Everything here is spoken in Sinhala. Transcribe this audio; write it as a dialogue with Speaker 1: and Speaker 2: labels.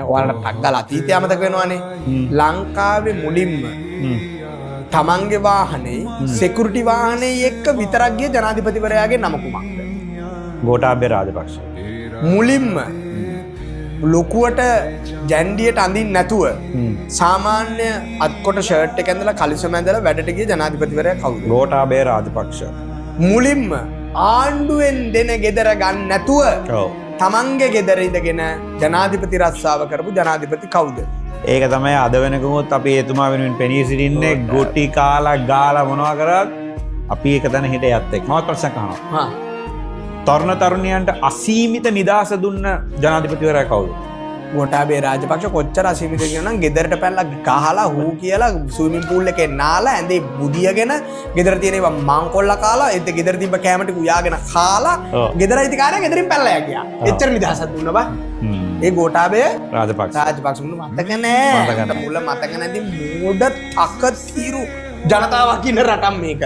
Speaker 1: ඔයාලට ටක් ගාලා අතීතය අමතක වෙනවනේ. ලංකාවේ මුලින්ම තමන්ගේ වාහනේ සිකියුරිටි වාහනේ එක්ක විතරක් ගිය ජනාධිපතිවරයාගේ නම කුමක්ද?
Speaker 2: ගෝඨාභය රාජපක්ෂ.
Speaker 1: මුලින්ම ලොකුවට ජැන්ඩියට අඳින්න නැතුව සාමාන්‍ය අත්කොට ෂර්ට් එක ඇඳලා කලිසම ඇඳලා වැඩට ගිය ජනාධිපතිවරයා කවුද?
Speaker 2: ගෝඨාභය රාජපක්ෂ.
Speaker 1: මුලින්ම ආණ්ඩුවෙන් දෙන ගෙදර ගන්න නැතුව තමන්ගේ ගෙදර ඉඳගෙන ජනාධිපති රස්සාව කරපු ජනාධිපති කවුද?
Speaker 2: ඒක තමයි අද වෙනකමුත් අපි එතුමා වෙනුවෙන් පෙනී සිටින්නේ. ගුටි කාලා ගාලා මොනවා කරත් අපි එක තැන හිට යත් එක්ක. මම ප්‍රශ්නයක් අහනවා. තරුණ තරුණියන්ට අසීමිත නිදහස දුන්න ජනාධිපතිවරයා කවුද?
Speaker 1: ගෝඨාභය රාජපක්ෂ. කොච්චර අසීමිත කියනනම් ගෙදරට පැනලා ගහලා හූ කියලා ස්විමින් පූල් එකේ නාලා ඇඳේ බුදියගෙන ගෙදර තියෙන ඒවා මංකොල්ල කාලා ඒත් ගෙදර තිබ්බ කැම ටික උයාගෙන කාලා ගෙදර අයිතිකාරයා ගෙදරින් පැනලා ගියා. එච්චර නිදහසක් දුන්නා බා. ඒ ගෝඨාභය රාජපක්ෂ මතක නෑ. මුල මතක නැති මෝඩ තකතිරු ජනතාවක් ඉන්න රටක් මේක.